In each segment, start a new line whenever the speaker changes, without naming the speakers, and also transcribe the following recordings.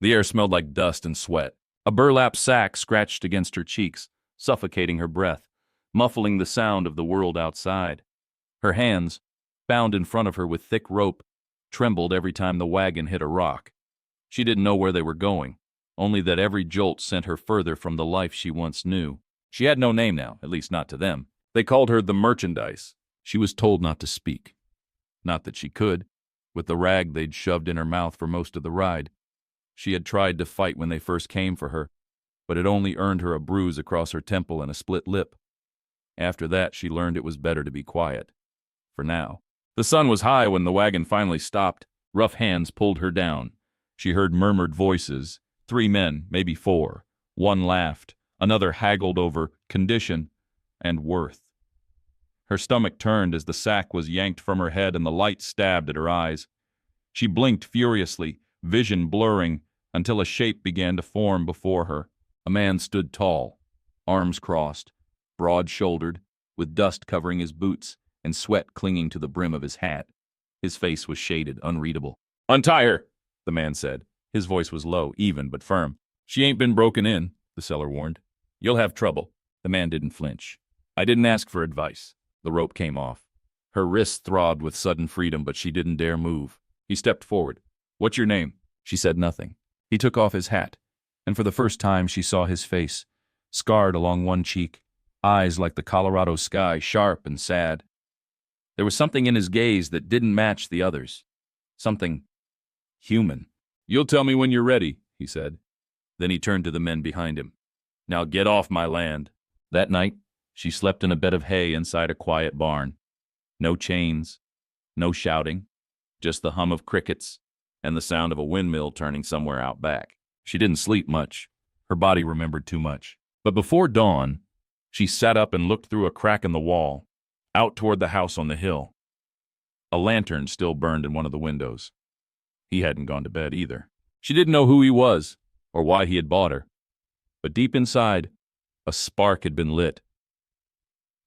The air smelled like dust and sweat. A burlap sack scratched against her cheeks, suffocating her breath, muffling the sound of the world outside. Her hands, bound in front of her with thick rope, trembled every time the wagon hit a rock. She didn't know where they were going, only that every jolt sent her further from the life she once knew. She had no name now, at least not to them. They called her the merchandise. She was told not to speak. Not that she could, with the rag they'd shoved in her mouth for most of the ride. She had tried to fight when they first came for her, but it only earned her a bruise across her temple and a split lip. After that, she learned it was better to be quiet. For now. The sun was high when the wagon finally stopped. Rough hands pulled her down. She heard murmured voices. 3 men, maybe 4. One laughed. Another haggled over condition and worth. Her stomach turned as the sack was yanked from her head and the light stabbed at her eyes. She blinked furiously, vision blurring, until a shape began to form before her. A man stood tall, arms crossed, broad-shouldered, with dust covering his boots and sweat clinging to the brim of his hat. His face was shaded, unreadable. "Untie her," the man said. His voice was low, even, but firm. "She ain't been broken in," the seller warned. "You'll have trouble." The man didn't flinch. "I didn't ask for advice." The rope came off. Her wrists throbbed with sudden freedom, but she didn't dare move. He stepped forward. "What's your name?" She said nothing. He took off his hat, and for the first time she saw his face, scarred along one cheek, eyes like the Colorado sky, sharp and sad. There was something in his gaze that didn't match the others. Something human. "You'll tell me when you're ready," he said. Then he turned to the men behind him. "Now get off my land." That night, she slept in a bed of hay inside a quiet barn. No chains, no shouting, just the hum of crickets and the sound of a windmill turning somewhere out back. She didn't sleep much. Her body remembered too much. But before dawn, she sat up and looked through a crack in the wall, out toward the house on the hill. A lantern still burned in one of the windows. He hadn't gone to bed either. She didn't know who he was or why he had bought her. But deep inside, a spark had been lit.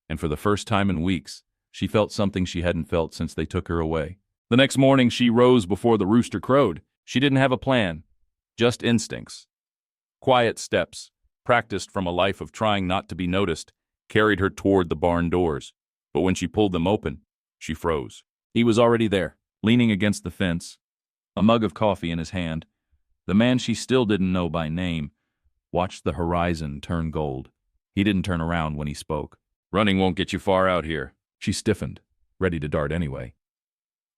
And for the first time in weeks, she felt something she hadn't felt since they took her away. The next morning, she rose before the rooster crowed. She didn't have a plan, just instincts. Quiet steps, practiced from a life of trying not to be noticed, carried her toward the barn doors. But when she pulled them open, she froze. He was already there, leaning against the fence, a mug of coffee in his hand. The man she still didn't know by name watched the horizon turn gold. He didn't turn around when he spoke. "Running won't get you far out here." She stiffened, ready to dart anyway.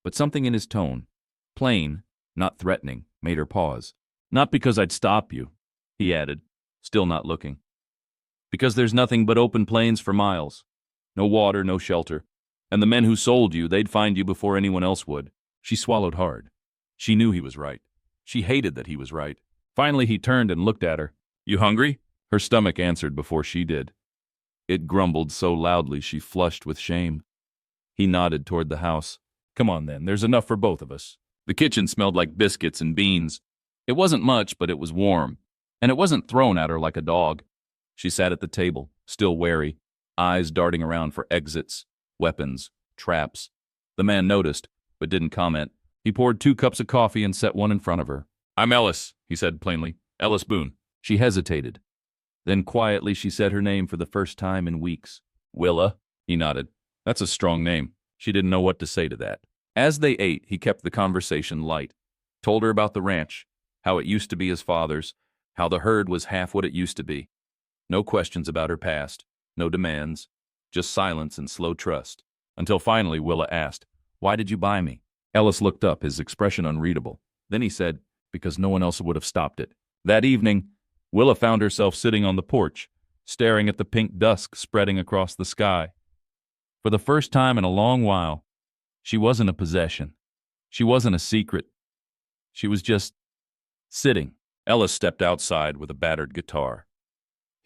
But something in his tone, plain, not threatening, made her pause. "Not because I'd stop you," he added, still not looking. "Because there's nothing but open plains for miles. No water, no shelter. And the men who sold you, they'd find you before anyone else would." She swallowed hard. She knew he was right. She hated that he was right. Finally, he turned and looked at her. "You hungry?" Her stomach answered before she did. It grumbled so loudly she flushed with shame. He nodded toward the house. "Come on then, there's enough for both of us." The kitchen smelled like biscuits and beans. It wasn't much, but it was warm. And it wasn't thrown at her like a dog. She sat at the table, still wary, eyes darting around for exits, weapons, traps. The man noticed, but didn't comment. He poured 2 cups of coffee and set one in front of her. "I'm Ellis," he said plainly. "Ellis Boone." She hesitated. Then quietly she said her name for the first time in weeks. "Willa?" He nodded. "That's a strong name." She didn't know what to say to that. As they ate, he kept the conversation light. Told her about the ranch, how it used to be his father's, how the herd was half what it used to be. No questions about her past, no demands, just silence and slow trust. Until finally Willa asked, "Why did you buy me?" Ellis looked up, his expression unreadable. Then he said, "Because no one else would have stopped it." That evening, Willa found herself sitting on the porch, staring at the pink dusk spreading across the sky. For the first time in a long while, she wasn't a possession. She wasn't a secret. She was just sitting. Ellis stepped outside with a battered guitar.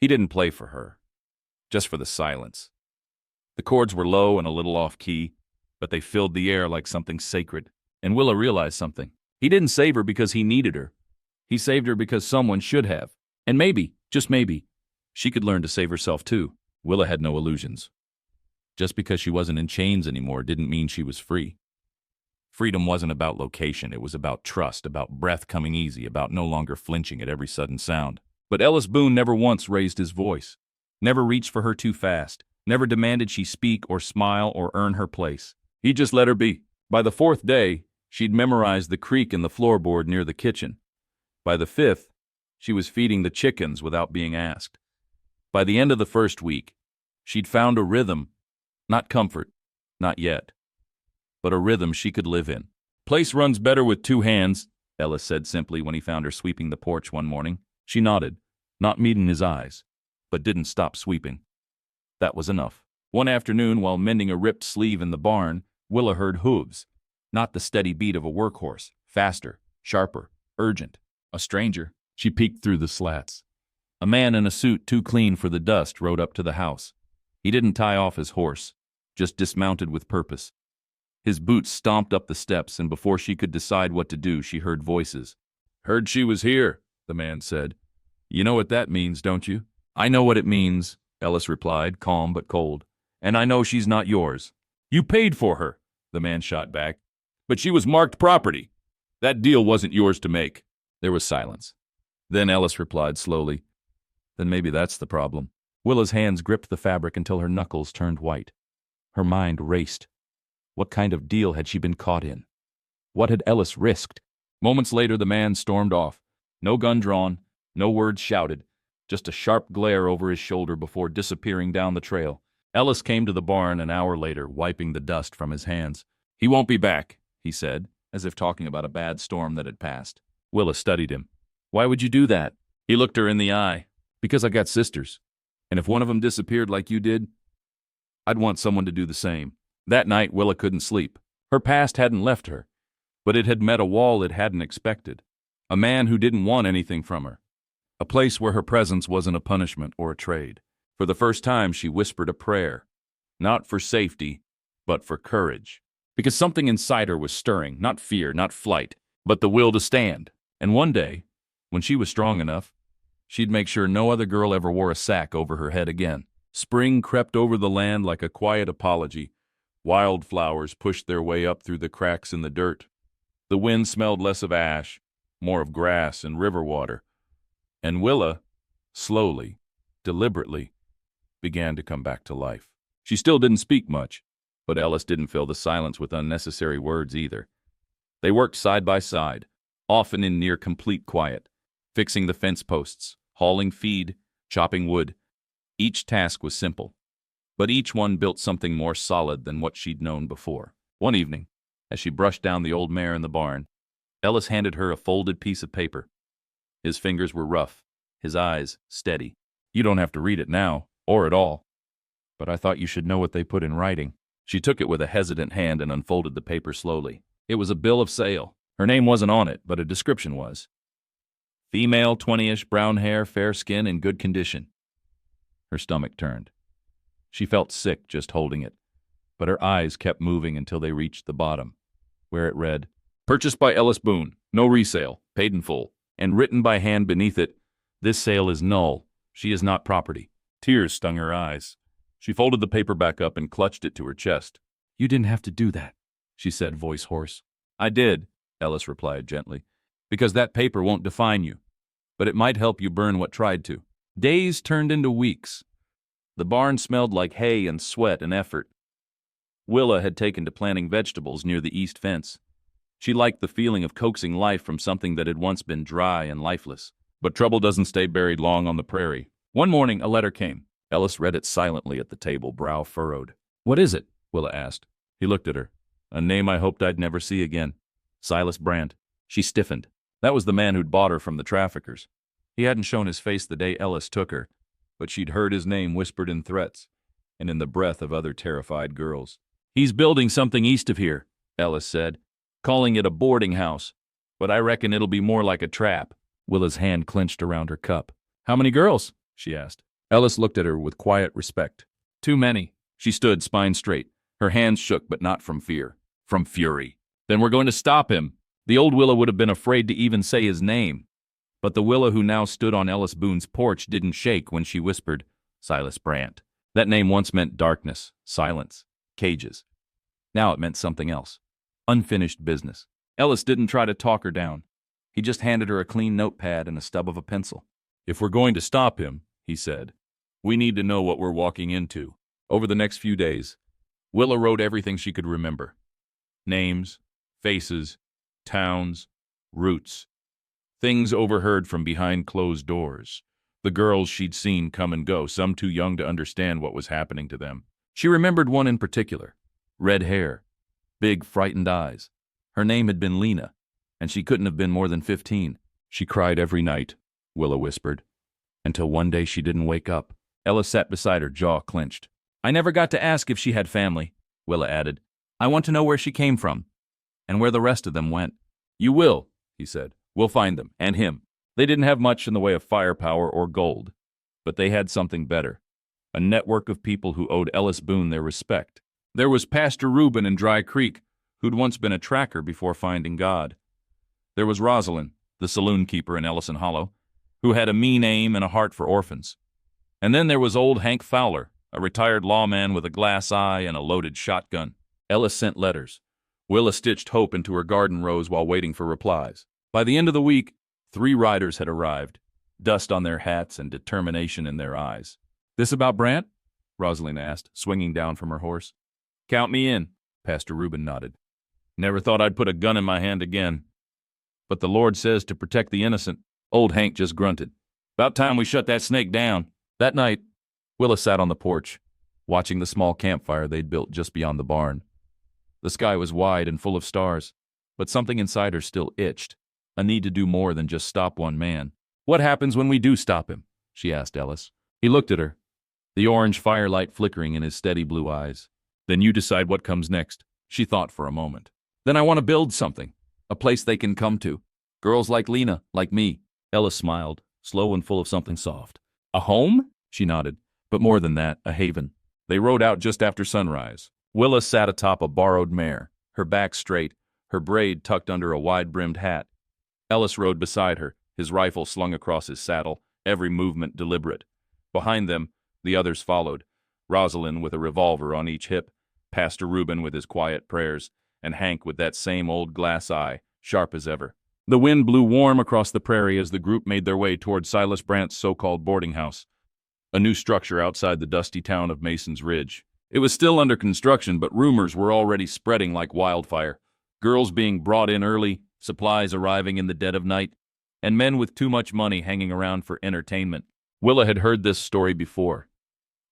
He didn't play for her, just for the silence. The chords were low and a little off-key, but they filled the air like something sacred. And Willa realized something. He didn't save her because he needed her. He saved her because someone should have. And maybe, just maybe, she could learn to save herself too. Willa had no illusions. Just because she wasn't in chains anymore didn't mean she was free. Freedom wasn't about location, it was about trust, about breath coming easy, about no longer flinching at every sudden sound. But Ellis Boone never once raised his voice, never reached for her too fast, never demanded she speak or smile or earn her place. He just let her be. By the fourth day, she'd memorized the creak in the floorboard near the kitchen. By the fifth, she was feeding the chickens without being asked. By the end of the first week, she'd found a rhythm, not comfort, not yet, but a rhythm she could live in. Place runs better with two hands, Ellis said simply when he found her sweeping the porch one morning. She nodded, not meeting his eyes, but didn't stop sweeping. That was enough. One afternoon, while mending a ripped sleeve in the barn, Willa heard hooves. Not the steady beat of a workhorse, faster, sharper, urgent. A stranger. She peeked through the slats. A man in a suit too clean for the dust rode up to the house. He didn't tie off his horse, just dismounted with purpose. His boots stomped up the steps, and before she could decide what to do, she heard voices. "Heard she was here," the man said. "You know what that means, don't you?" "I know what it means," Ellis replied, calm but cold. "And I know she's not yours." "You paid for her," the man shot back. "But she was marked property. That deal wasn't yours to make." There was silence. Then Ellis replied slowly, "Then maybe that's the problem." Willa's hands gripped the fabric until her knuckles turned white. Her mind raced. What kind of deal had she been caught in? What had Ellis risked? Moments later, the man stormed off. No gun drawn, no words shouted, just a sharp glare over his shoulder before disappearing down the trail. Ellis came to the barn an hour later, wiping the dust from his hands. "He won't be back," he said, as if talking about a bad storm that had passed. Willa studied him. "Why would you do that?" He looked her in the eye. "Because I got sisters. And if one of them disappeared like you did, I'd want someone to do the same." That night, Willa couldn't sleep. Her past hadn't left her, but it had met a wall it hadn't expected. A man who didn't want anything from her. A place where her presence wasn't a punishment or a trade. For the first time, she whispered a prayer. Not for safety, but for courage. Because something inside her was stirring, not fear, not flight, but the will to stand. And one day, when she was strong enough, she'd make sure no other girl ever wore a sack over her head again. Spring crept over the land like a quiet apology. Wildflowers pushed their way up through the cracks in the dirt. The wind smelled less of ash, more of grass and river water. And Willa, slowly, deliberately, began to come back to life. She still didn't speak much, but Ellis didn't fill the silence with unnecessary words either. They worked side by side, often in near complete quiet, fixing the fence posts, hauling feed, chopping wood. Each task was simple, but each one built something more solid than what she'd known before. One evening, as she brushed down the old mare in the barn, Ellis handed her a folded piece of paper. His fingers were rough, his eyes steady. "You don't have to read it now, or at all, but I thought you should know what they put in writing." She took it with a hesitant hand and unfolded the paper slowly. It was a bill of sale. Her name wasn't on it, but a description was. Female, 20-ish, brown hair, fair skin, in good condition. Her stomach turned. She felt sick just holding it, but her eyes kept moving until they reached the bottom, where it read, "Purchased by Ellis Boone, no resale, paid in full," and written by hand beneath it, "This sale is null. She is not property." Tears stung her eyes. She folded the paper back up and clutched it to her chest. "You didn't have to do that," she said, voice hoarse. "I did," Ellis replied gently, "because that paper won't define you, but it might help you burn what tried to." Days turned into weeks. The barn smelled like hay and sweat and effort. Willa had taken to planting vegetables near the east fence. She liked the feeling of coaxing life from something that had once been dry and lifeless. But trouble doesn't stay buried long on the prairie. One morning, a letter came. Ellis read it silently at the table, brow furrowed. "What is it?" Willa asked. He looked at her. A name I hoped I'd never see again. Silas Brandt. She stiffened. That was the man who'd bought her from the traffickers. He hadn't shown his face the day Ellis took her, but she'd heard his name whispered in threats, and in the breath of other terrified girls. "He's building something east of here," Ellis said, "calling it a boarding house, but I reckon it'll be more like a trap." Willa's hand clenched around her cup. "How many girls?" she asked. Ellis looked at her with quiet respect. "Too many." She stood spine straight. Her hands shook, but not from fear, from fury. "Then we're going to stop him." The old Willa would have been afraid to even say his name. But the Willa who now stood on Ellis Boone's porch didn't shake when she whispered, "Silas Brandt." That name once meant darkness, silence, cages. Now it meant something else. Unfinished business. Ellis didn't try to talk her down. He just handed her a clean notepad and a stub of a pencil. "If we're going to stop him," he said, "we need to know what we're walking into." Over the next few days, Willa wrote everything she could remember. Names, faces, towns, routes. Things overheard from behind closed doors. The girls she'd seen come and go, some too young to understand what was happening to them. She remembered one in particular. Red hair, big frightened eyes. Her name had been Lena, and she couldn't have been more than 15. She cried every night, Willa whispered, until one day she didn't wake up. Ella sat beside her, jaw clenched. "I never got to ask if she had family," Willa added. "I want to know where she came from, and where the rest of them went." "You will," he said. "We'll find them, and him." They didn't have much in the way of firepower or gold, but they had something better. A network of people who owed Ellis Boone their respect. There was Pastor Reuben in Dry Creek, who'd once been a tracker before finding God. There was Rosalind, the saloon keeper in Ellison Hollow, who had a mean aim and a heart for orphans. And then there was old Hank Fowler, a retired lawman with a glass eye and a loaded shotgun. Ellis sent letters. Willa stitched hope into her garden rows while waiting for replies. By the end of the week, 3 riders had arrived, dust on their hats and determination in their eyes. "This about Brant?" Rosalind asked, swinging down from her horse. "Count me in," Pastor Reuben nodded. "Never thought I'd put a gun in my hand again. But the Lord says to protect the innocent." Old Hank just grunted. "About time we shut that snake down." That night, Willa sat on the porch, watching the small campfire they'd built just beyond the barn. The sky was wide and full of stars, but something inside her still itched, a need to do more than just stop one man. "What happens when we do stop him?" she asked Ellis. He looked at her, the orange firelight flickering in his steady blue eyes. "Then you decide what comes next." She thought for a moment. "Then I want to build something, a place they can come to. Girls like Lena, like me." Ellis smiled, slow and full of something soft. "A home?" She nodded. "But more than that, a haven." They rode out just after sunrise. Willa sat atop a borrowed mare, her back straight, her braid tucked under a wide-brimmed hat. Ellis rode beside her, his rifle slung across his saddle, every movement deliberate. Behind them, the others followed, Rosalind with a revolver on each hip, Pastor Reuben with his quiet prayers, and Hank with that same old glass eye, sharp as ever. The wind blew warm across the prairie as the group made their way toward Silas Brant's so-called boarding house, a new structure outside the dusty town of Mason's Ridge. It was still under construction, but rumors were already spreading like wildfire. Girls being brought in early, supplies arriving in the dead of night, and men with too much money hanging around for entertainment. Willa had heard this story before.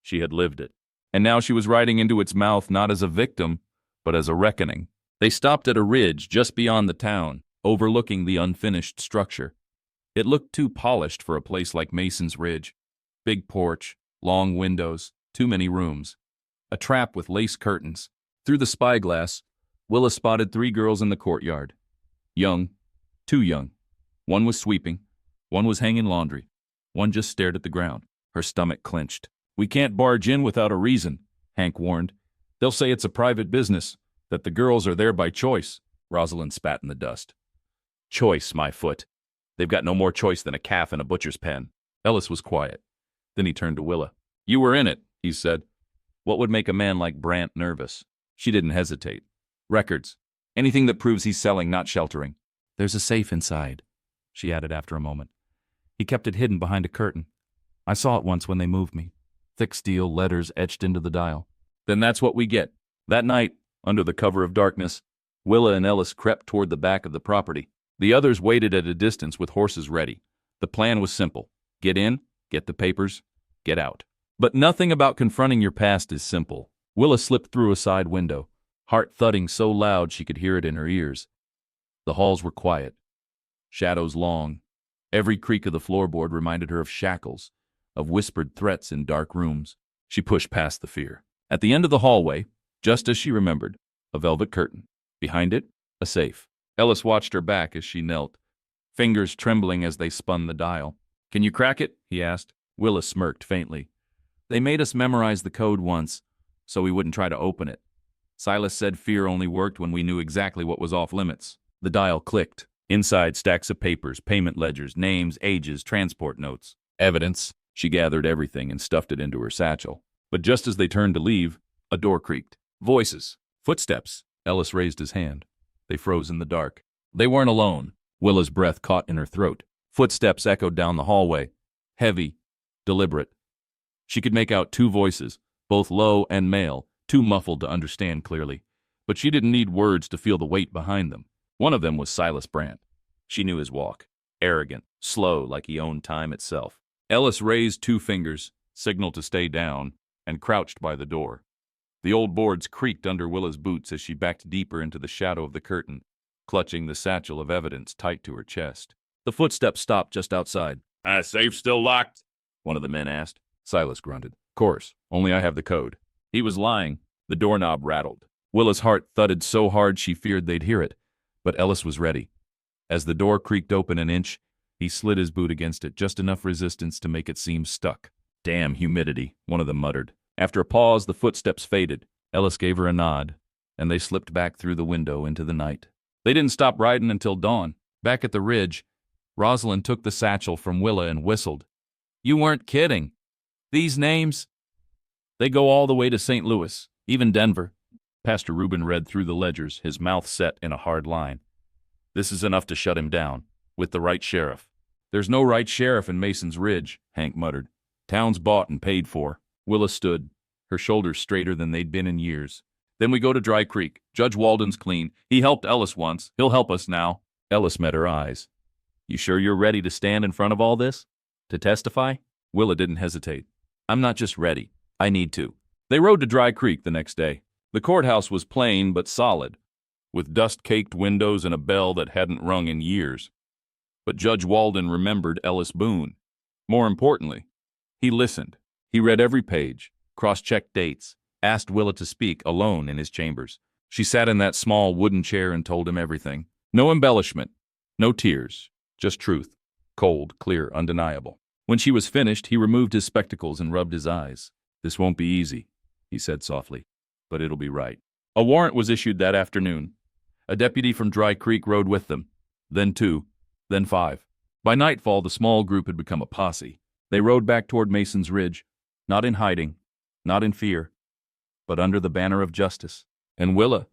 She had lived it. And now she was riding into its mouth not as a victim, but as a reckoning. They stopped at a ridge just beyond the town, overlooking the unfinished structure. It looked too polished for a place like Mason's Ridge. Big porch, long windows, too many rooms. A trap with lace curtains. Through the spyglass, Willa spotted 3 girls in the courtyard. Young, too young. One was sweeping, one was hanging laundry, one just stared at the ground. Her stomach clenched. "We can't barge in without a reason," Hank warned. "They'll say it's a private business, that the girls are there by choice." Rosalind spat in the dust. "Choice, my foot. They've got no more choice than a calf in a butcher's pen." Ellis was quiet. Then he turned to Willa. "You were in it," he said. "What would make a man like Brant nervous?" She didn't hesitate. "Records. Anything that proves he's selling, not sheltering." "There's a safe inside," she added after a moment. "He kept it hidden behind a curtain. I saw it once when they moved me. Thick steel, letters etched into the dial." "Then that's what we get." That night, under the cover of darkness, Willa and Ellis crept toward the back of the property. The others waited at a distance with horses ready. The plan was simple. Get in, get the papers, get out. But nothing about confronting your past is simple. Willa slipped through a side window, heart thudding so loud she could hear it in her ears. The halls were quiet, shadows long. Every creak of the floorboard reminded her of shackles, of whispered threats in dark rooms. She pushed past the fear. At the end of the hallway, just as she remembered, a velvet curtain. Behind it, a safe. Ellis watched her back as she knelt, fingers trembling as they spun the dial. "Can you crack it?" he asked. Willa smirked faintly. "They made us memorize the code once, so we wouldn't try to open it. Silas said fear only worked when we knew exactly what was off limits." The dial clicked. Inside, stacks of papers, payment ledgers, names, ages, transport notes. Evidence. She gathered everything and stuffed it into her satchel. But just as they turned to leave, a door creaked. Voices. Footsteps. Ellis raised his hand. They froze in the dark. They weren't alone. Willa's breath caught in her throat. Footsteps echoed down the hallway. Heavy, deliberate. She could make out two voices, both low and male, too muffled to understand clearly. But she didn't need words to feel the weight behind them. One of them was Silas Brandt. She knew his walk. Arrogant, slow like he owned time itself. Ellis raised two fingers, signaled to stay down, and crouched by the door. The old boards creaked under Willa's boots as she backed deeper into the shadow of the curtain, clutching the satchel of evidence tight to her chest. The footsteps stopped just outside. Safe still locked? One of the men asked. Silas grunted. Course, only I have the code. He was lying. The doorknob rattled. Willa's heart thudded so hard she feared they'd hear it. But Ellis was ready. As the door creaked open an inch, he slid his boot against it, just enough resistance to make it seem stuck. Damn humidity, one of them muttered. After a pause, the footsteps faded. Ellis gave her a nod, and they slipped back through the window into the night. They didn't stop riding until dawn. Back at the ridge, Rosalind took the satchel from Willa and whistled. You weren't kidding. These names? They go all the way to St. Louis, even Denver. Pastor Reuben read through the ledgers, his mouth set in a hard line. This is enough to shut him down, with the right sheriff. There's no right sheriff in Mason's Ridge, Hank muttered. Town's bought and paid for. Willa stood, her shoulders straighter than they'd been in years. Then we go to Dry Creek. Judge Walden's clean. He helped Ellis once. He'll help us now. Ellis met her eyes. You sure you're ready to stand in front of all this? To testify? Willa didn't hesitate. I'm not just ready. I need to. They rode to Dry Creek the next day. The courthouse was plain but solid, with dust-caked windows and a bell that hadn't rung in years. But Judge Walden remembered Ellis Boone. More importantly, he listened. He read every page, cross-checked dates, asked Willa to speak alone in his chambers. She sat in that small wooden chair and told him everything. No embellishment, no tears, just truth. Cold, clear, undeniable. When she was finished, he removed his spectacles and rubbed his eyes. This won't be easy, he said softly, but it'll be right. A warrant was issued that afternoon. A deputy from Dry Creek rode with them, then 2, then 5. By nightfall, the small group had become a posse. They rode back toward Mason's Ridge, not in hiding, not in fear, but under the banner of justice. And Willa,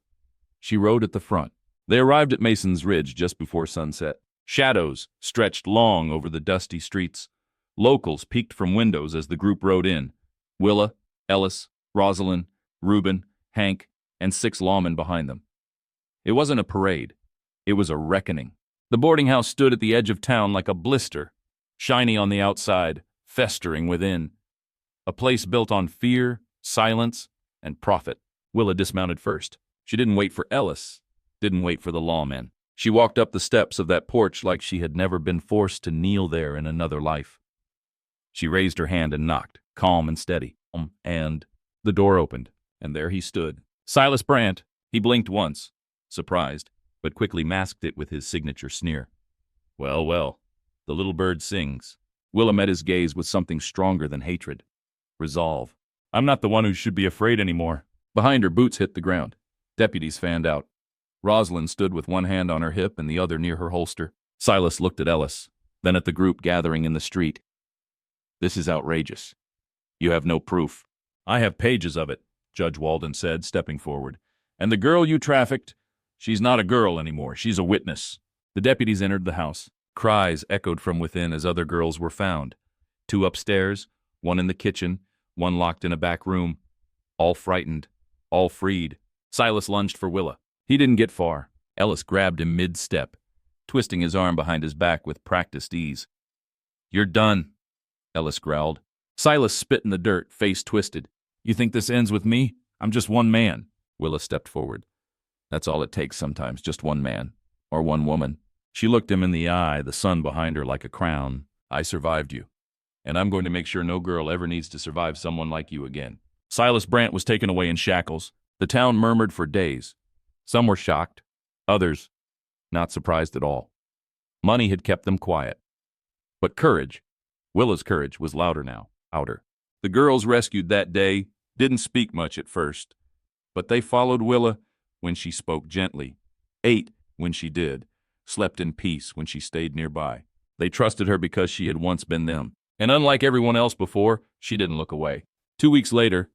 she rode at the front. They arrived at Mason's Ridge just before sunset. Shadows stretched long over the dusty streets. Locals peeked from windows as the group rode in. Willa, Ellis, Rosalind, Reuben, Hank, and 6 lawmen behind them. It wasn't a parade. It was a reckoning. The boarding house stood at the edge of town like a blister, shiny on the outside, festering within. A place built on fear, silence, and profit. Willa dismounted first. She didn't wait for Ellis, didn't wait for the lawmen. She walked up the steps of that porch like she had never been forced to kneel there in another life. She raised her hand and knocked, calm and steady. And the door opened, and there he stood. Silas Brandt. He blinked once, surprised, but quickly masked it with his signature sneer. Well, well, the little bird sings. Willa met his gaze with something stronger than hatred. Resolve. I'm not the one who should be afraid anymore. Behind her, boots hit the ground. Deputies fanned out. Rosalind stood with one hand on her hip and the other near her holster. Silas looked at Ellis, then at the group gathering in the street. This is outrageous. You have no proof. I have pages of it, Judge Walden said, stepping forward. And the girl you trafficked, she's not a girl anymore. She's a witness. The deputies entered the house. Cries echoed from within as other girls were found. 2 upstairs, 1 in the kitchen, 1 locked in a back room. All frightened, all freed. Silas lunged for Willa. He didn't get far. Ellis grabbed him mid-step, twisting his arm behind his back with practiced ease. You're done, Ellis growled. Silas spit in the dirt, face twisted. You think this ends with me? I'm just one man. Willa stepped forward. That's all it takes sometimes, just one man. Or one woman. She looked him in the eye, the sun behind her like a crown. I survived you. And I'm going to make sure no girl ever needs to survive someone like you again. Silas Brandt was taken away in shackles. The town murmured for days. Some were shocked. Others, not surprised at all. Money had kept them quiet. But courage, Willa's courage, was louder now, outer. The girls rescued that day didn't speak much at first, but they followed Willa when she spoke gently, ate when she did, slept in peace when she stayed nearby. They trusted her because she had once been them. And unlike everyone else before, she didn't look away. 2 weeks later,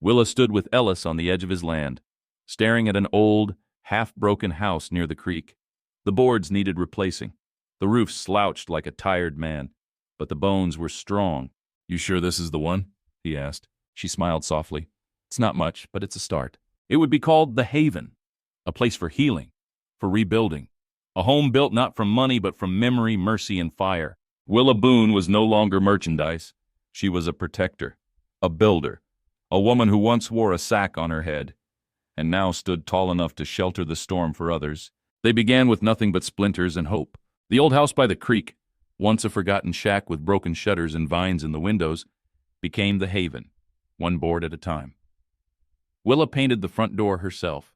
Willa stood with Ellis on the edge of his land, staring at an old, half-broken house near the creek. The boards needed replacing. The roof slouched like a tired man, but the bones were strong. "You sure this is the one?" he asked. She smiled softly. "It's not much, but it's a start. It would be called the Haven, a place for healing, for rebuilding. A home built not from money but from memory, mercy, and fire." Willa Boone was no longer merchandise. She was a protector, a builder, a woman who once wore a sack on her head, and now stood tall enough to shelter the storm for others. They began with nothing but splinters and hope. The old house by the creek, once a forgotten shack with broken shutters and vines in the windows, became the Haven, one board at a time. Willa painted the front door herself.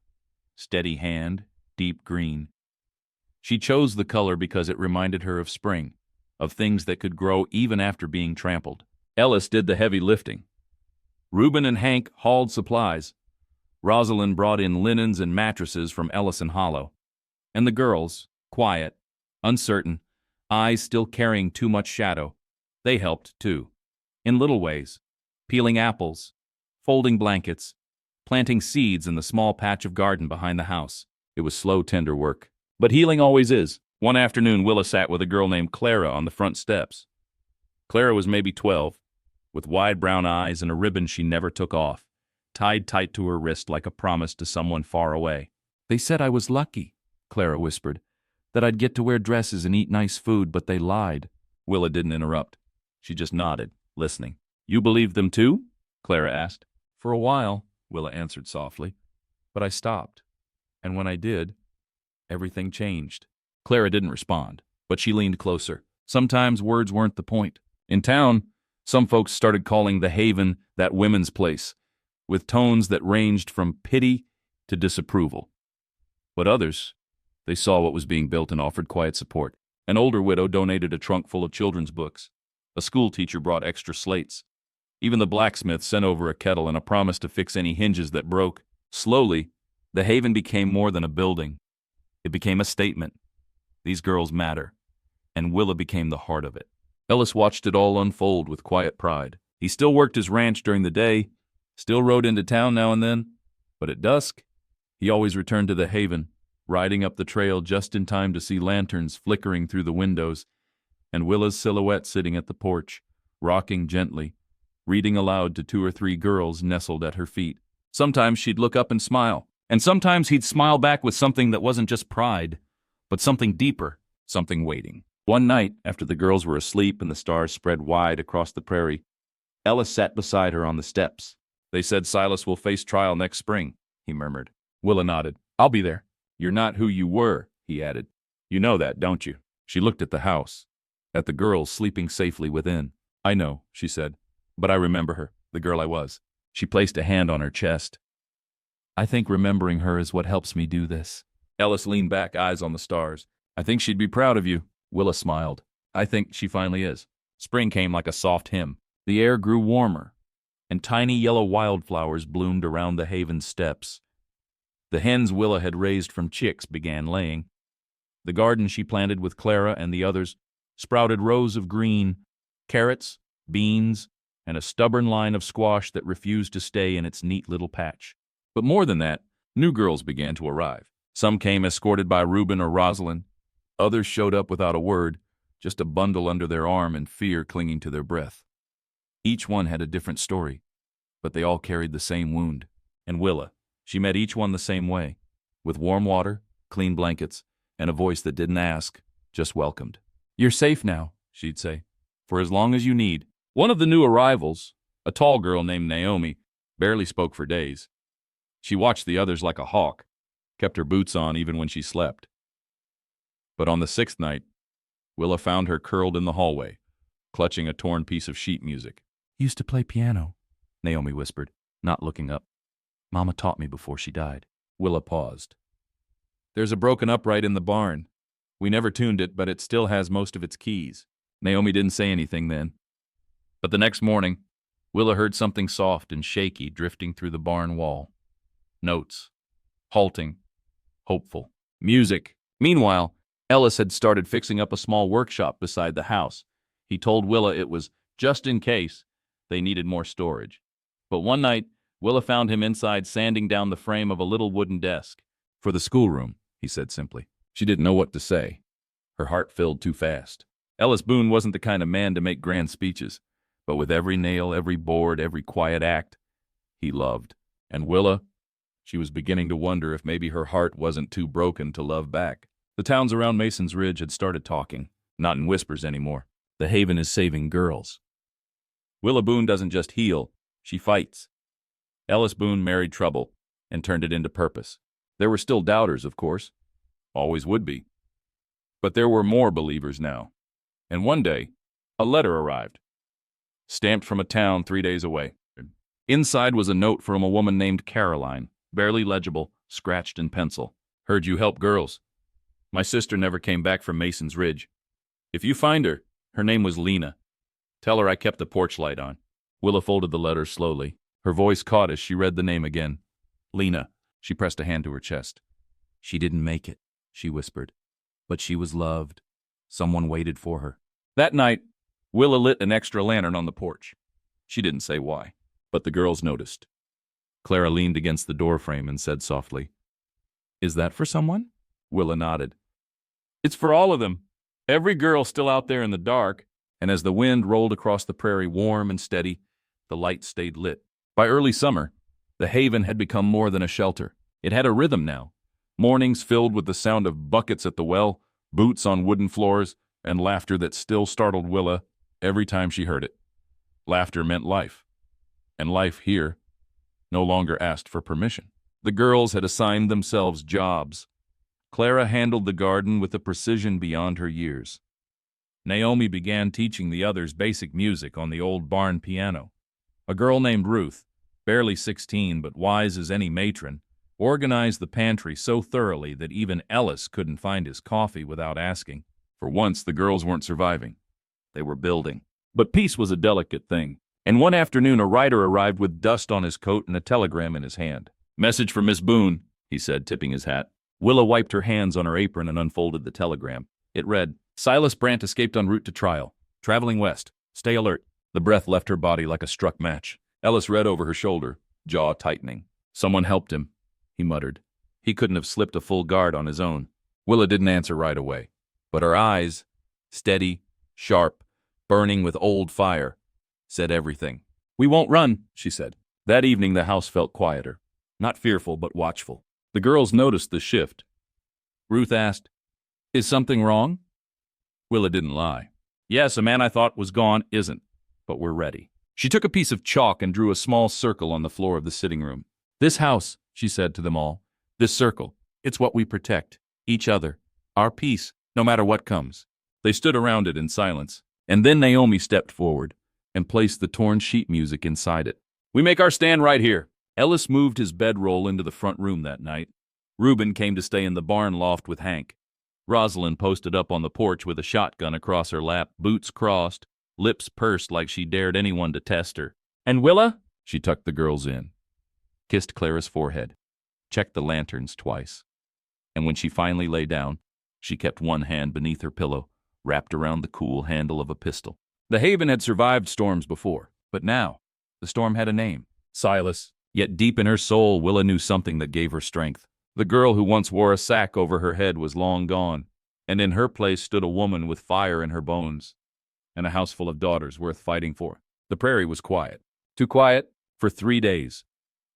Steady hand, deep green. She chose the color because it reminded her of spring, of things that could grow even after being trampled. Ellis did the heavy lifting. Reuben and Hank hauled supplies. Rosalind brought in linens and mattresses from Ellison Hollow. And the girls, quiet, uncertain, eyes still carrying too much shadow, they helped too. In little ways, peeling apples, folding blankets, planting seeds in the small patch of garden behind the house. It was slow, tender work. But healing always is. One afternoon, Willa sat with a girl named Clara on the front steps. Clara was maybe 12, with wide brown eyes and a ribbon she never took off, tied tight to her wrist like a promise to someone far away. "They said I was lucky," Clara whispered, "that I'd get to wear dresses and eat nice food, but they lied." Willa didn't interrupt. She just nodded, listening. "You believed them too?" Clara asked. "For a while," Willa answered softly, "but I stopped. And when I did, everything changed." Clara didn't respond, but she leaned closer. Sometimes words weren't the point. In town, some folks started calling the Haven that women's place, with tones that ranged from pity to disapproval. But others, they saw what was being built and offered quiet support. An older widow donated a trunk full of children's books. A school teacher brought extra slates. Even the blacksmith sent over a kettle and a promise to fix any hinges that broke. Slowly, the Haven became more than a building. It became a statement. These girls matter. And Willa became the heart of it. Ellis watched it all unfold with quiet pride. He still worked his ranch during the day, still rode into town now and then, but at dusk, he always returned to the Haven, riding up the trail just in time to see lanterns flickering through the windows, and Willa's silhouette sitting at the porch, rocking gently, reading aloud to 2 or 3 girls nestled at her feet. Sometimes she'd look up and smile, and sometimes he'd smile back with something that wasn't just pride, but something deeper, something waiting. One night, after the girls were asleep and the stars spread wide across the prairie, Ellis sat beside her on the steps. "They said Silas will face trial next spring," he murmured. Willa nodded. "I'll be there." "You're not who you were," he added. "You know that, don't you?" She looked at the house, at the girls sleeping safely within. "I know," she said, "but I remember her, the girl I was." She placed a hand on her chest. "I think remembering her is what helps me do this." Ellis leaned back, eyes on the stars. "I think she'd be proud of you." Willa smiled. "I think she finally is." Spring came like a soft hymn. The air grew warmer, and tiny yellow wildflowers bloomed around the Haven steps. The hens Willa had raised from chicks began laying. The garden she planted with Clara and the others sprouted rows of green, carrots, beans, and a stubborn line of squash that refused to stay in its neat little patch. But more than that, new girls began to arrive. Some came escorted by Reuben or Rosalind. Others showed up without a word, just a bundle under their arm and fear clinging to their breath. Each one had a different story, but they all carried the same wound. And Willa, she met each one the same way, with warm water, clean blankets, and a voice that didn't ask, just welcomed. "You're safe now," she'd say, "for as long as you need." One of the new arrivals, a tall girl named Naomi, barely spoke for days. She watched the others like a hawk, kept her boots on even when she slept. But on the 6th night, Willa found her curled in the hallway, clutching a torn piece of sheet music. "Used to play piano," Naomi whispered, not looking up. "Mama taught me before she died." Willa paused. "There's a broken upright in the barn. We never tuned it, but it still has most of its keys." Naomi didn't say anything then. But the next morning, Willa heard something soft and shaky drifting through the barn wall. Notes. Halting. Hopeful. Music. Meanwhile, Ellis had started fixing up a small workshop beside the house. He told Willa it was just in case they needed more storage. But one night, Willa found him inside sanding down the frame of a little wooden desk. For the schoolroom, he said simply. She didn't know what to say. Her heart filled too fast. Ellis Boone wasn't the kind of man to make grand speeches, but with every nail, every board, every quiet act, he loved. And Willa, she was beginning to wonder if maybe her heart wasn't too broken to love back. The towns around Mason's Ridge had started talking, not in whispers anymore. The Haven is saving girls. Willa Boone doesn't just heal, she fights. Ellis Boone married trouble and turned it into purpose. There were still doubters, of course. Always would be. But there were more believers now. And one day, a letter arrived, stamped from a town 3 days away. Inside was a note from a woman named Caroline, barely legible, scratched in pencil. Heard you help girls. My sister never came back from Mason's Ridge. If you find her, her name was Lena. Tell her I kept the porch light on. Willa folded the letter slowly. Her voice caught as she read the name again. Lena. She pressed a hand to her chest. She didn't make it, she whispered. But she was loved. Someone waited for her. That night, Willa lit an extra lantern on the porch. She didn't say why, but the girls noticed. Clara leaned against the doorframe and said softly, Is that for someone? Willa nodded. It's for all of them. Every girl still out there in the dark. And as the wind rolled across the prairie warm and steady, the light stayed lit. By early summer, the Haven had become more than a shelter. It had a rhythm now. Mornings filled with the sound of buckets at the well, boots on wooden floors, and laughter that still startled Willa every time she heard it. Laughter meant life. And life here no longer asked for permission. The girls had assigned themselves jobs. Clara handled the garden with a precision beyond her years. Naomi began teaching the others basic music on the old barn piano. A girl named Ruth, barely 16 but wise as any matron, organized the pantry so thoroughly that even Ellis couldn't find his coffee without asking. For once, the girls weren't surviving. They were building. But peace was a delicate thing, and one afternoon a rider arrived with dust on his coat and a telegram in his hand. Message for Miss Boone, he said, tipping his hat. Willa wiped her hands on her apron and unfolded the telegram. It read, Silas Brandt escaped en route to trial. Traveling west. Stay alert. The breath left her body like a struck match. Ellis read over her shoulder, jaw tightening. Someone helped him, he muttered. He couldn't have slipped a full guard on his own. Willa didn't answer right away, but her eyes, steady, sharp, burning with old fire, said everything. We won't run, she said. That evening the house felt quieter. Not fearful, but watchful. The girls noticed the shift. Ruth asked, Is something wrong? Willa didn't lie. Yes, a man I thought was gone isn't, but we're ready. She took a piece of chalk and drew a small circle on the floor of the sitting room. This house, she said to them all, this circle, it's what we protect. Each other. Our peace, no matter what comes. They stood around it in silence, and then Naomi stepped forward and placed the torn sheet music inside it. We make our stand right here. Ellis moved his bedroll into the front room that night. Reuben came to stay in the barn loft with Hank. Rosalind posted up on the porch with a shotgun across her lap, boots crossed, lips pursed like she dared anyone to test her. And Willa? She tucked the girls in, kissed Clara's forehead, checked the lanterns twice. And when she finally lay down, she kept one hand beneath her pillow, wrapped around the cool handle of a pistol. The Haven had survived storms before, but now the storm had a name, Silas. Yet deep in her soul, Willa knew something that gave her strength. The girl who once wore a sack over her head was long gone, and in her place stood a woman with fire in her bones, and a house full of daughters worth fighting for. The prairie was quiet. Too quiet for 3 days.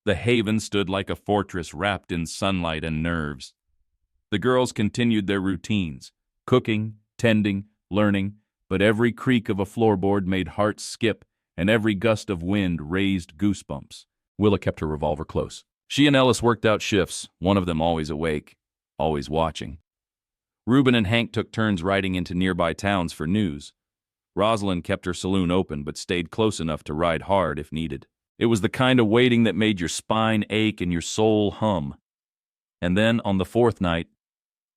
The Haven stood like a fortress wrapped in sunlight and nerves. The girls continued their routines, cooking, tending, learning, but every creak of a floorboard made hearts skip, and every gust of wind raised goosebumps. Willa kept her revolver close. She and Ellis worked out shifts, one of them always awake, always watching. Reuben and Hank took turns riding into nearby towns for news. Rosalind kept her saloon open but stayed close enough to ride hard if needed. It was the kind of waiting that made your spine ache and your soul hum. And then, on the 4th night,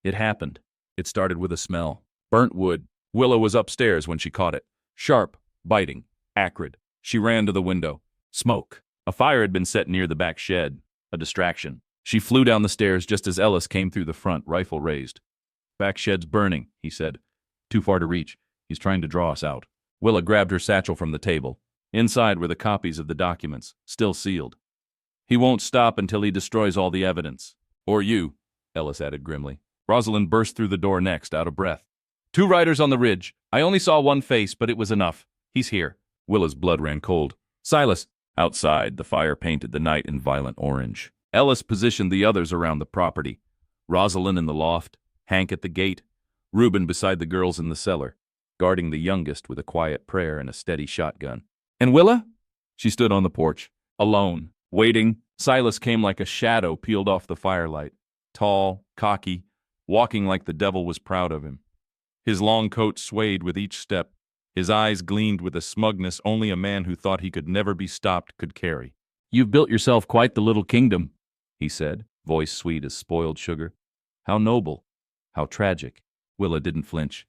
it happened. It started with a smell. Burnt wood. Willa was upstairs when she caught it. Sharp, biting, acrid. She ran to the window. Smoke. A fire had been set near the back shed. A distraction. She flew down the stairs just as Ellis came through the front, rifle raised. Back shed's burning, he said. Too far to reach. He's trying to draw us out. Willa grabbed her satchel from the table. Inside were the copies of the documents, still sealed. He won't stop until he destroys all the evidence. Or you. Ellis added grimly. Rosalind burst through the door next, out of breath. 2 riders on the ridge. I only saw one face, but it was enough. He's here. Willa's blood ran cold. Silas. Outside, the fire painted the night in violent orange. Ellis positioned the others around the property. Rosalind in the loft, Hank at the gate, Reuben beside the girls in the cellar, guarding the youngest with a quiet prayer and a steady shotgun. And Willa? She stood on the porch, alone, waiting. Silas came like a shadow peeled off the firelight, tall, cocky, walking like the devil was proud of him. His long coat swayed with each step. His eyes gleamed with a smugness only a man who thought he could never be stopped could carry. You've built yourself quite the little kingdom, he said, voice sweet as spoiled sugar. How noble, how tragic. Willa didn't flinch.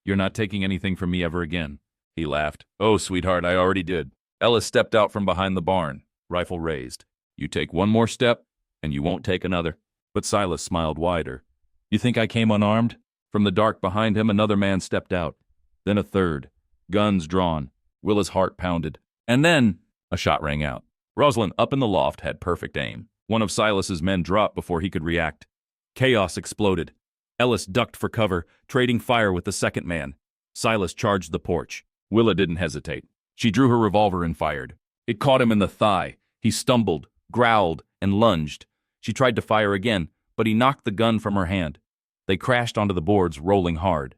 You're not taking anything from me ever again, he laughed. Oh, sweetheart, I already did. Ellis stepped out from behind the barn, rifle raised. You take one more step, and you won't take another. But Silas smiled wider. You think I came unarmed? From the dark behind him, another man stepped out. Then a third, guns drawn. Willa's heart pounded. And then a shot rang out. Rosalind, up in the loft, had perfect aim. One of Silas's men dropped before he could react. Chaos exploded. Ellis ducked for cover, trading fire with the second man. Silas charged the porch. Willa didn't hesitate. She drew her revolver and fired. It caught him in the thigh. He stumbled, growled, and lunged. She tried to fire again, but he knocked the gun from her hand. They crashed onto the boards, rolling hard.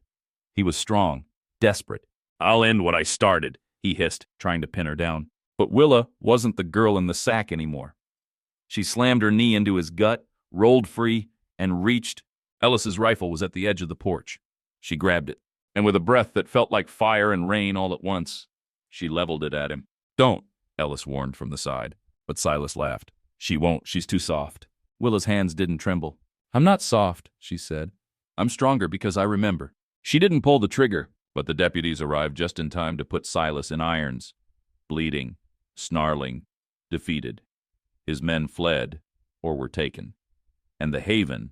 He was strong, desperate. I'll end what I started, he hissed, trying to pin her down. But Willa wasn't the girl in the sack anymore. She slammed her knee into his gut, rolled free, and reached. Ellis's rifle was at the edge of the porch. She grabbed it, and with a breath that felt like fire and rain all at once, she leveled it at him. Don't, Ellis warned from the side, but Silas laughed. She won't, she's too soft. Willa's hands didn't tremble. I'm not soft, she said. I'm stronger because I remember. She didn't pull the trigger, but the deputies arrived just in time to put Silas in irons, bleeding, snarling, defeated. His men fled, or were taken, and the haven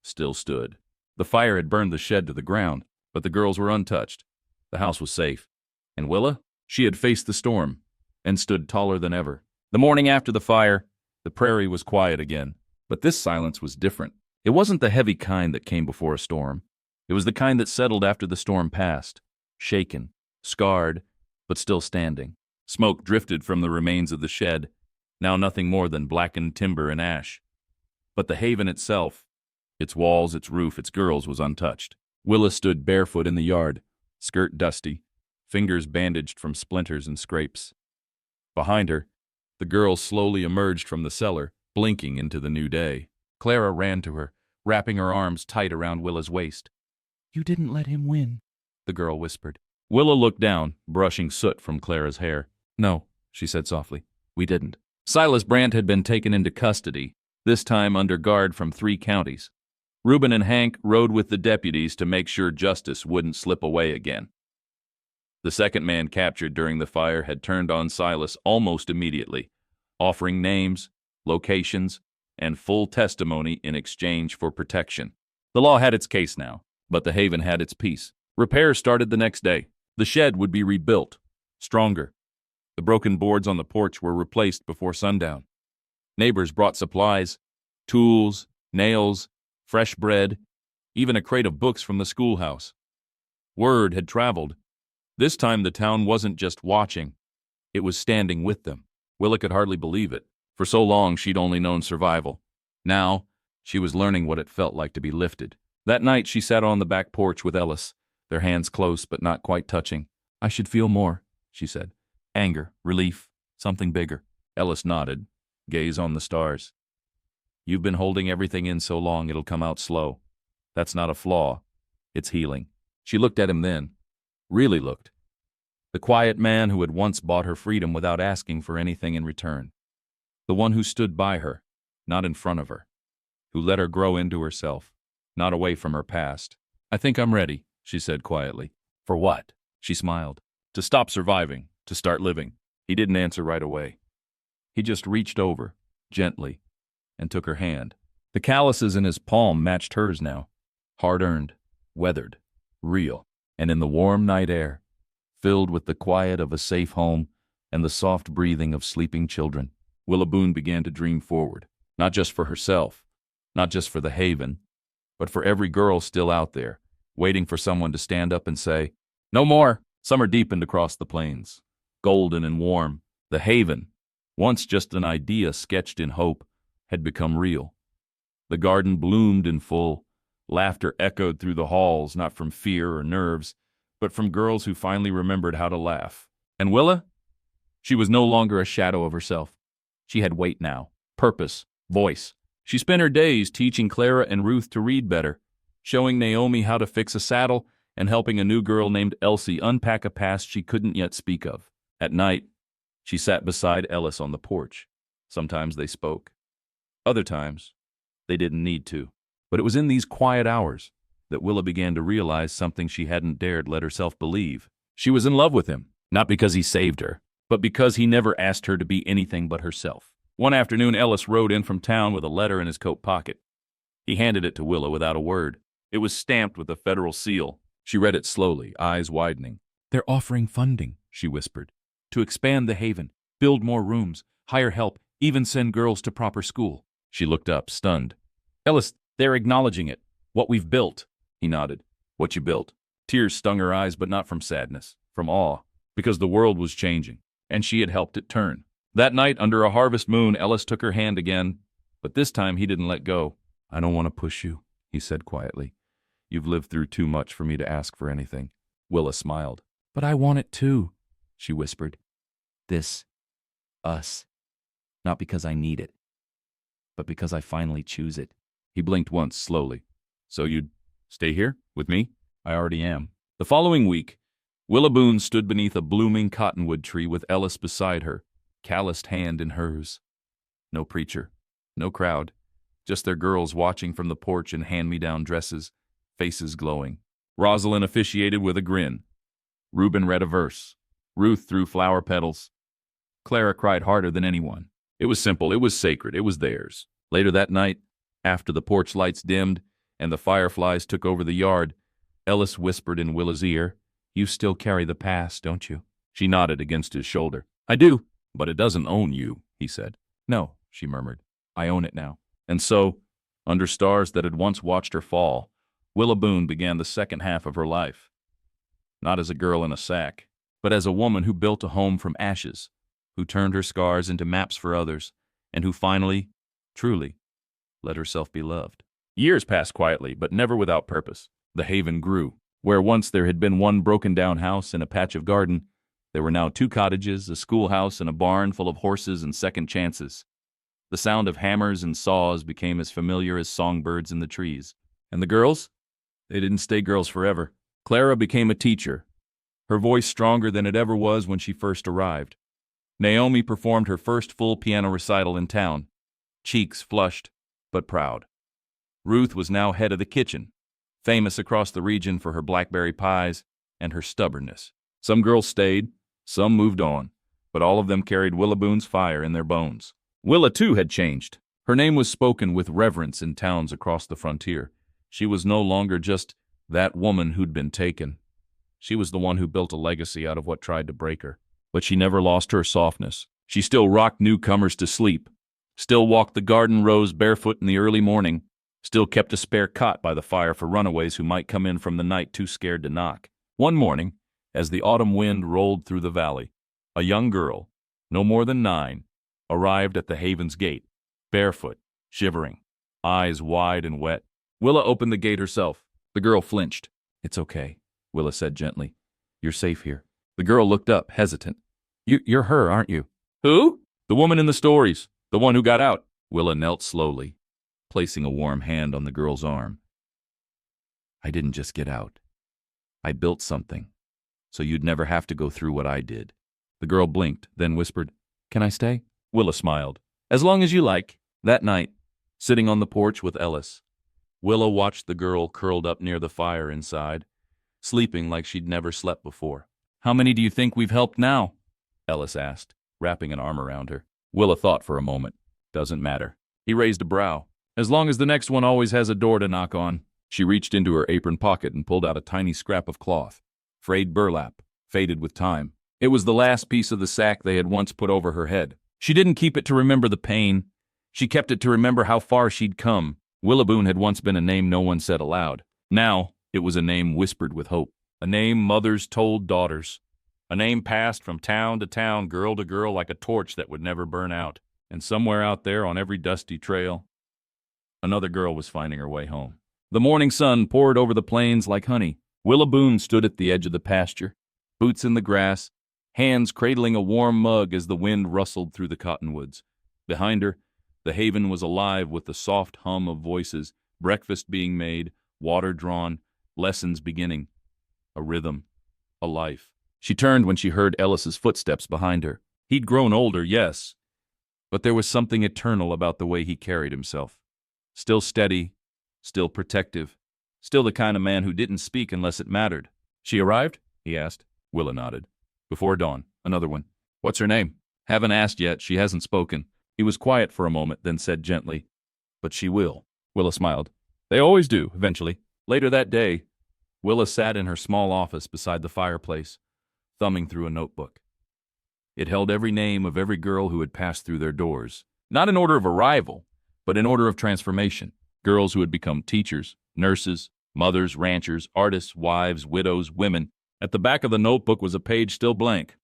still stood. The fire had burned the shed to the ground, but the girls were untouched. The house was safe. And Willa? She had faced the storm, and stood taller than ever. The morning after the fire, the prairie was quiet again, but this silence was different. It wasn't the heavy kind that came before a storm. It was the kind that settled after the storm passed, shaken, scarred, but still standing. Smoke drifted from the remains of the shed, now nothing more than blackened timber and ash. But the haven itself, its walls, its roof, its girls, was untouched. Willa stood barefoot in the yard, skirt dusty, fingers bandaged from splinters and scrapes. Behind her, the girls slowly emerged from the cellar, blinking into the new day. Clara ran to her, wrapping her arms tight around Willa's waist. You didn't let him win, the girl whispered. Willa looked down, brushing soot from Clara's hair. No, she said softly, we didn't. Silas Brandt had been taken into custody, this time under guard from 3 counties. Reuben and Hank rode with the deputies to make sure justice wouldn't slip away again. The second man captured during the fire had turned on Silas almost immediately, offering names, locations, and full testimony in exchange for protection. The law had its case now, but the haven had its peace. Repairs started the next day. The shed would be rebuilt, stronger. The broken boards on the porch were replaced before sundown. Neighbors brought supplies, tools, nails, fresh bread, even a crate of books from the schoolhouse. Word had traveled. This time the town wasn't just watching, it was standing with them. Willa could hardly believe it. For so long she'd only known survival. Now, she was learning what it felt like to be lifted. That night she sat on the back porch with Ellis, their hands close but not quite touching. I should feel more, she said. Anger, relief, something bigger. Ellis nodded, gaze on the stars. You've been holding everything in so long it'll come out slow. That's not a flaw. It's healing. She looked at him then. Really looked. The quiet man who had once bought her freedom without asking for anything in return. The one who stood by her, not in front of her. Who let her grow into herself, not away from her past. I think I'm ready, she said quietly. For what? She smiled. To stop surviving, to start living. He didn't answer right away. He just reached over, gently, and took her hand. The calluses in his palm matched hers now. Hard-earned, weathered, real. And in the warm night air, filled with the quiet of a safe home and the soft breathing of sleeping children, Willa Boone began to dream forward, not just for herself, not just for the haven, but for every girl still out there, waiting for someone to stand up and say, "No more." Summer deepened across the plains, golden and warm. The haven, once just an idea sketched in hope, had become real. The garden bloomed in full. Laughter echoed through the halls, not from fear or nerves, but from girls who finally remembered how to laugh. And Willa? She was no longer a shadow of herself. She had weight now, purpose, voice. She spent her days teaching Clara and Ruth to read better, showing Naomi how to fix a saddle, and helping a new girl named Elsie unpack a past she couldn't yet speak of. At night, she sat beside Ellis on the porch. Sometimes they spoke. Other times, they didn't need to. But it was in these quiet hours that Willa began to realize something she hadn't dared let herself believe. She was in love with him, not because he saved her, but because he never asked her to be anything but herself. One afternoon, Ellis rode in from town with a letter in his coat pocket. He handed it to Willa without a word. It was stamped with a federal seal. She read it slowly, eyes widening. "They're offering funding," she whispered, "to expand the haven, build more rooms, hire help, even send girls to proper school." She looked up, stunned. "Ellis, they're acknowledging it. What we've built." He nodded. "What you built?" Tears stung her eyes, but not from sadness, from awe, because the world was changing, and she had helped it turn. That night, under a harvest moon, Ellis took her hand again, but this time he didn't let go. "I don't want to push you," he said quietly. "You've lived through too much for me to ask for anything." Willa smiled. "But I want it too," she whispered. "This, us, not because I need it, but because I finally choose it." He blinked once, slowly. "So you'd stay here, with me?" "I already am." The following week, Willa Boone stood beneath a blooming cottonwood tree with Ellis beside her, calloused hand in hers. No preacher, no crowd, just their girls watching from the porch in hand-me-down dresses, faces glowing. Rosalind officiated with a grin. Reuben read a verse. Ruth threw flower petals. Clara cried harder than anyone. It was simple, it was sacred, it was theirs. Later that night, after the porch lights dimmed and the fireflies took over the yard, Ellis whispered in Willa's ear, "You still carry the past, don't you?" She nodded against his shoulder. "I do, but it doesn't own you," he said. "No," she murmured. "I own it now." And so, under stars that had once watched her fall, Willa Boone began the second half of her life. Not as a girl in a sack, but as a woman who built a home from ashes, who turned her scars into maps for others, and who finally, truly, let herself be loved. Years passed quietly, but never without purpose. The haven grew. Where once there had been one broken-down house and a patch of garden, there were now 2 cottages, a schoolhouse, and a barn full of horses and second chances. The sound of hammers and saws became as familiar as songbirds in the trees. And the girls? They didn't stay girls forever. Clara became a teacher, her voice stronger than it ever was when she first arrived. Naomi performed her first full piano recital in town, cheeks flushed but proud. Ruth was now head of the kitchen, famous across the region for her blackberry pies and her stubbornness. Some girls stayed, some moved on, but all of them carried Willa Boone's fire in their bones. Willa, too, had changed. Her name was spoken with reverence in towns across the frontier. She was no longer just that woman who'd been taken. She was the one who built a legacy out of what tried to break her. But she never lost her softness. She still rocked newcomers to sleep, still walked the garden rows barefoot in the early morning, still kept a spare cot by the fire for runaways who might come in from the night too scared to knock. One morning, as the autumn wind rolled through the valley, a young girl, no more than 9, arrived at the haven's gate, barefoot, shivering, eyes wide and wet. Willa opened the gate herself. The girl flinched. "It's okay," Willa said gently. "You're safe here." The girl looked up, hesitant. You're her, aren't you?" "Who?" "The woman in the stories, the one who got out." Willa knelt slowly, placing a warm hand on the girl's arm. "I didn't just get out. I built something, so you'd never have to go through what I did." The girl blinked, then whispered, "Can I stay?" Willa smiled. "As long as you like." That night, sitting on the porch with Ellis, Willa watched the girl curled up near the fire inside, sleeping like she'd never slept before. "How many do you think we've helped now?" Ellis asked, wrapping an arm around her. Willa thought for a moment. "Doesn't matter." He raised a brow. "As long as the next one always has a door to knock on." She reached into her apron pocket and pulled out a tiny scrap of cloth, frayed burlap, faded with time. It was the last piece of the sack they had once put over her head. She didn't keep it to remember the pain. She kept it to remember how far she'd come, Willaboon had once been a name no one said aloud. Now, it was a name whispered with hope. A name mothers told daughters. A name passed from town to town, girl to girl, like a torch that would never burn out. And somewhere out there on every dusty trail, another girl was finding her way home. The morning sun poured over the plains like honey. Willaboon stood at the edge of the pasture, boots in the grass, hands cradling a warm mug as the wind rustled through the cottonwoods. Behind her, the haven was alive with the soft hum of voices, breakfast being made, water drawn, lessons beginning. A rhythm, a life. She turned when she heard Ellis's footsteps behind her. He'd grown older, yes, but there was something eternal about the way he carried himself. Still steady, still protective, still the kind of man who didn't speak unless it mattered. She arrived? He asked. Willa nodded. Before dawn, another one. What's her name? Haven't asked yet, she hasn't spoken. He was quiet for a moment, then said gently, But she will. Willa smiled. They always do, eventually. Later that day, Willa sat in her small office beside the fireplace, thumbing through a notebook. It held every name of every girl who had passed through their doors. Not in order of arrival, but in order of transformation. Girls who had become teachers, nurses, mothers, ranchers, artists, wives, widows, women. At the back of the notebook was a page still blank,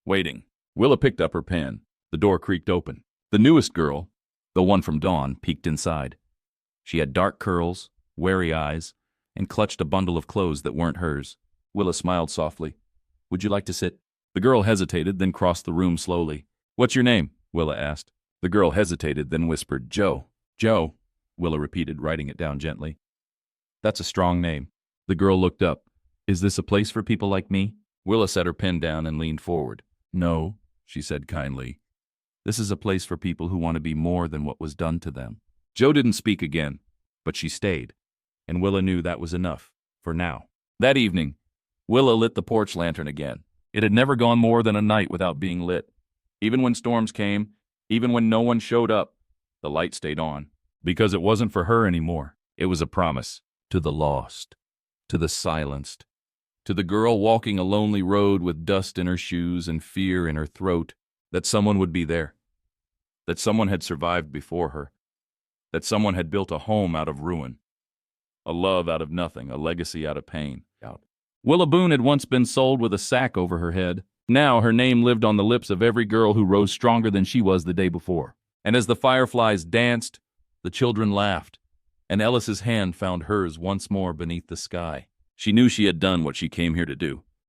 waiting. Willa picked up her pen. The door creaked open. The newest girl, the one from dawn, peeked inside. She had dark curls, wary eyes, and clutched a bundle of clothes that weren't hers. Willa smiled softly. Would you like to sit? The girl hesitated, then crossed the room slowly. What's your name? Willa asked. The girl hesitated, then whispered, Joe. Joe, Willa repeated, writing it down gently. That's a strong name. The girl looked up. Is this a place for people like me? Willa set her pen down and leaned forward. No, she said kindly. This is a place for people who want to be more than what was done to them. Joe didn't speak again, but she stayed, and Willa knew that was enough, for now. That evening, Willa lit the porch lantern again. It had never gone more than a night without being lit. Even when storms came, even when no one showed up, the light stayed on. Because it wasn't for her anymore. It was a promise. To the lost. To the silenced. To the girl walking a lonely road with dust in her shoes and fear in her throat, that someone would be there. That someone had survived before her. That someone had built a home out of ruin. A love out of nothing, a legacy out of pain. Willaboon had once been sold with a sack over her head. Now her name lived on the lips of every girl who rose stronger than she was the day before. And as the fireflies danced, the children laughed, and Ellis's hand found hers once more beneath the sky. She knew she had done what she came here to do.